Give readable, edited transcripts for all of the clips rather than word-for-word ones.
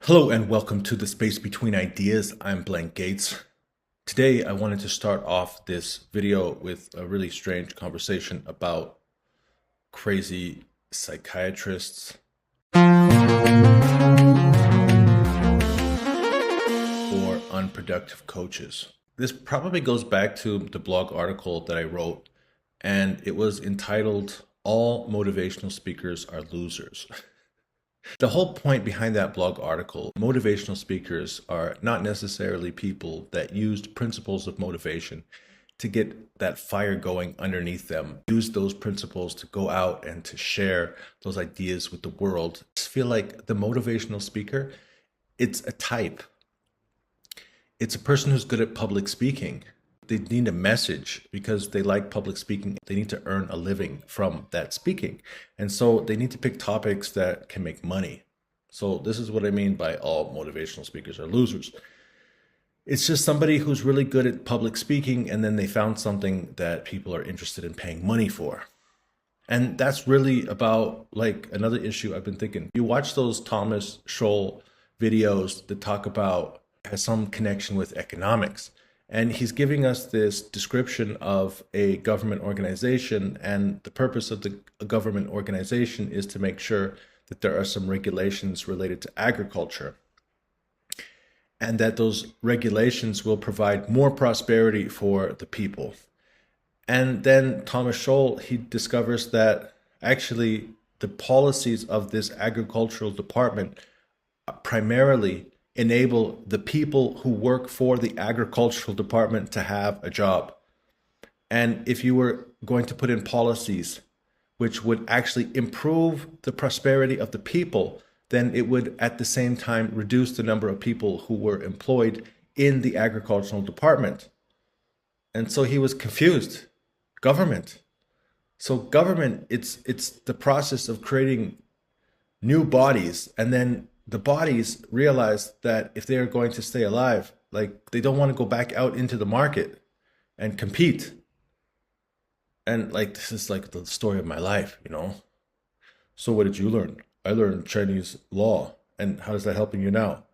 Hello and welcome to the Space Between Ideas. I'm Blank Gates. Today I wanted to start off this video with a really strange conversation about crazy psychiatrists or unproductive coaches. This probably goes back to the blog article that I wrote, and it was entitled, "All Motivational Speakers Are Losers." The whole point behind that blog article, motivational speakers are not necessarily people that used principles of motivation to get that fire going underneath them, use those principles to go out and to share those ideas with the world. I just feel like the motivational speaker, it's a type. It's a person who's good at public speaking. They need a message because they like public speaking. They need to earn a living from that speaking. And so they need to pick topics that can make money. So this is what I mean by all motivational speakers are losers. It's just somebody who's really good at public speaking, and then they found something that people are interested in paying money for. And that's really about like another issue I've been thinking. You watch those Thomas Scholl videos that talk about has some connection with economics. And he's giving us this description of a government organization, and the purpose of the government organization is to make sure that there are some regulations related to agriculture, and that those regulations will provide more prosperity for the people. And then Thomas Scholl, he discovers that actually the policies of this agricultural department primarily enable the people who work for the agricultural department to have a job. And if you were going to put in policies which would actually improve the prosperity of the people, then it would at the same time reduce the number of people who were employed in the agricultural department. And so he was confused. Government. So government, it's the process of creating new bodies, and then the bodies realize that if they're going to stay alive, like they don't want to go back out into the market and compete. And like, this is like the story of my life, you know? So what did you learn? I learned Chinese law. And how is that helping you now?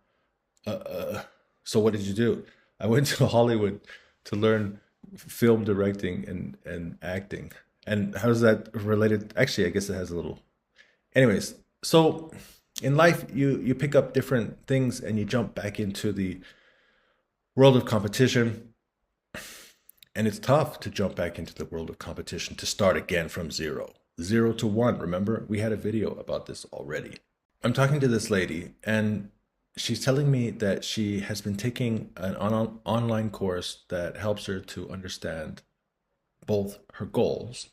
So what did you do? I went to Hollywood to learn film directing and acting. And how is that related? Actually, I guess it has a little. Anyways, so in life, you pick up different things and you jump back into the world of competition. And it's tough to jump back into the world of competition, to start again from zero to one. Remember, we had a video about this already. I'm talking to this lady, and she's telling me that she has been taking an online course that helps her to understand both her goals,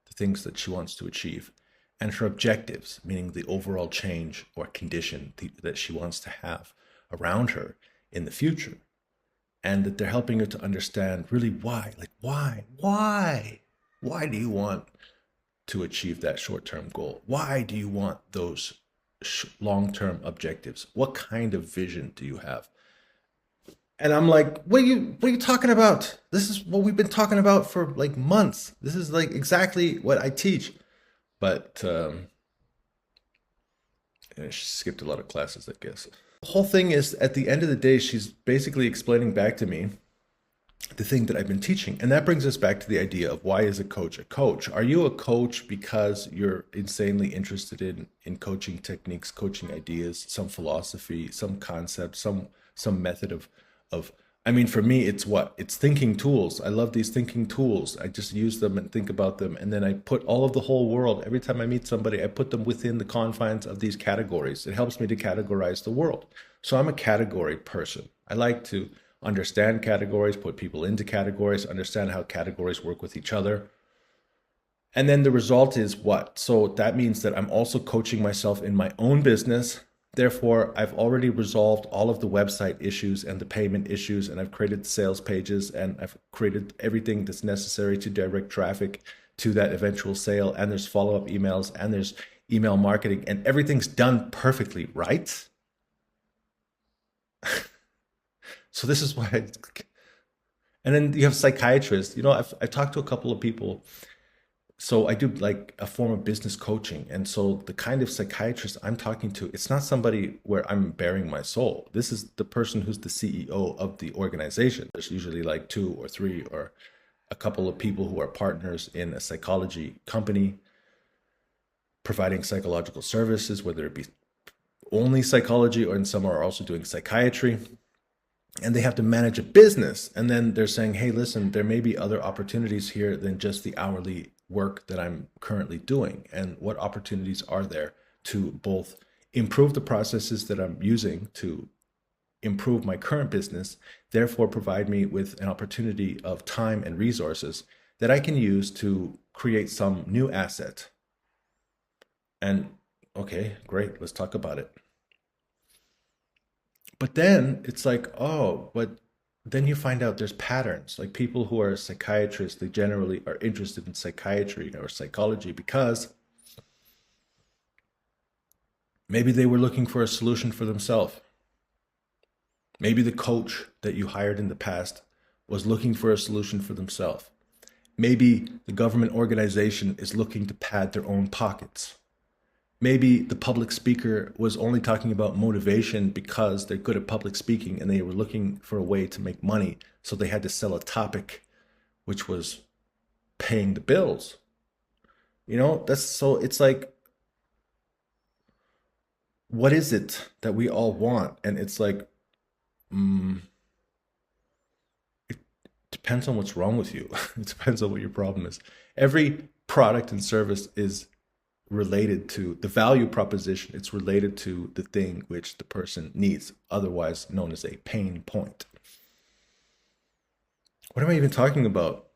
the things that she wants to achieve, and her objectives, meaning the overall change or condition that she wants to have around her in the future. And that they're helping her to understand really why. Like, why do you want to achieve that short-term goal? Why do you want those long-term objectives? What kind of vision do you have? And I'm like, what are you talking about? This is what we've been talking about for like months. This is like exactly what I teach. But she skipped a lot of classes, I guess. The whole thing is, at the end of the day, she's basically explaining back to me the thing that I've been teaching. And that brings us back to the idea of, why is a coach a coach? Are you a coach because you're insanely interested in coaching techniques, coaching ideas, some philosophy, some concept, some method of I mean, for me, it's what? It's thinking tools. I love these thinking tools. I just use them and think about them. And then I put all of the whole world, every time I meet somebody, I put them within the confines of these categories. It helps me to categorize the world. So I'm a category person. I like to understand categories, put people into categories, understand how categories work with each other. And then the result is what? So that means that I'm also coaching myself in my own business. Therefore, I've already resolved all of the website issues and the payment issues, and I've created sales pages, and I've created everything that's necessary to direct traffic to that eventual sale, and there's follow-up emails, and there's email marketing, and everything's done perfectly, right? So this is why and then you have psychiatrists. You know, I've talked to a couple of people, So I do like a form of business coaching. And so the kind of psychiatrist I'm talking to, it's not somebody where I'm bearing my soul. This is the person who's the CEO of the organization. There's usually like two or three or a couple of people who are partners in a psychology company providing psychological services, whether it be only psychology or in some are also doing psychiatry. And they have to manage a business. And then they're saying, hey, listen, there may be other opportunities here than just the hourly work that I'm currently doing. And what opportunities are there to both improve the processes that I'm using to improve my current business, therefore provide me with an opportunity of time and resources that I can use to create some new asset. And okay, great, let's talk about it. But then it's like, oh, but then you find out there's patterns. Like people who are psychiatrists, they generally are interested in psychiatry or psychology because maybe they were looking for a solution for themselves. Maybe the coach that you hired in the past was looking for a solution for themselves. Maybe the government organization is looking to pad their own pockets. Maybe the public speaker was only talking about motivation because they're good at public speaking and they were looking for a way to make money. So they had to sell a topic, which was paying the bills. You know, that's so it's like, what is it that we all want? And it's like, it depends on what's wrong with you. It depends on what your problem is. Every product and service is related to the value proposition. It's related to the thing which the person needs, otherwise known as a pain point. What am I even talking about?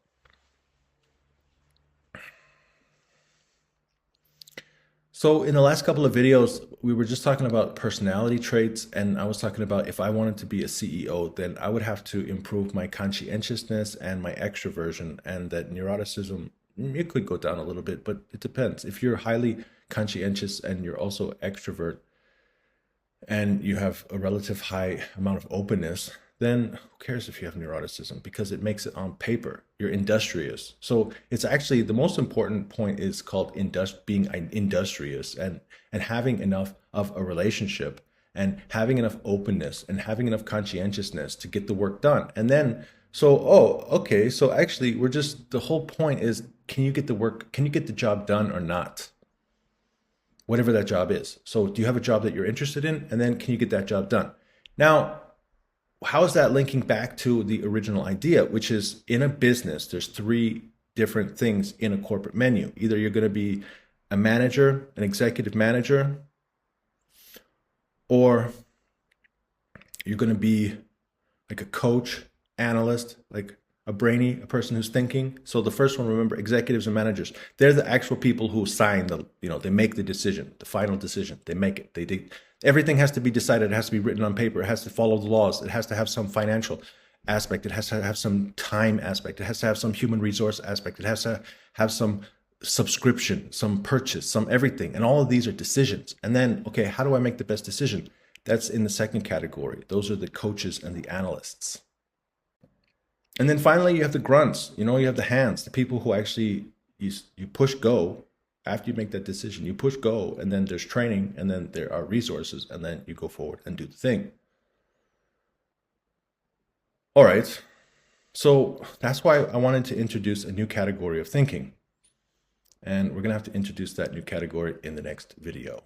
So in the last couple of videos, we were just talking about personality traits, and I was talking about if I wanted to be a CEO, then I would have to improve my conscientiousness and my extroversion, and that neuroticism, it could go down a little bit, but it depends. If you're highly conscientious and you're also extrovert and you have a relative high amount of openness, then who cares if you have neuroticism, because it makes it on paper. You're industrious. So it's actually the most important point is called being industrious and having enough of a relationship and having enough openness and having enough conscientiousness to get the work done. And then okay, so actually the whole point is, can you get the job done or not? Whatever that job is. So do you have a job that you're interested in? And then can you get that job done? Now, how is that linking back to the original idea, which is in a business, there's three different things in a corporate menu. Either you're going to be a manager, an executive manager, or you're going to be like a coach, analyst, like a person who's thinking. So the first one, remember, executives and managers, they're the actual people who sign they make the decision, the final decision. They make it. Everything has to be decided. It has to be written on paper. It has to follow the laws. It has to have some financial aspect. It has to have some time aspect. It has to have some human resource aspect. It has to have some subscription, some purchase, some everything. And all of these are decisions. And then, okay, how do I make the best decision? That's in the second category. Those are the coaches and the analysts. And then finally, you have the grunts. You have the hands, the people who actually you push go after you make that decision. You push go, and then there's training, and then there are resources, and then you go forward and do the thing. All right. So that's why I wanted to introduce a new category of thinking. And we're going to have to introduce that new category in the next video.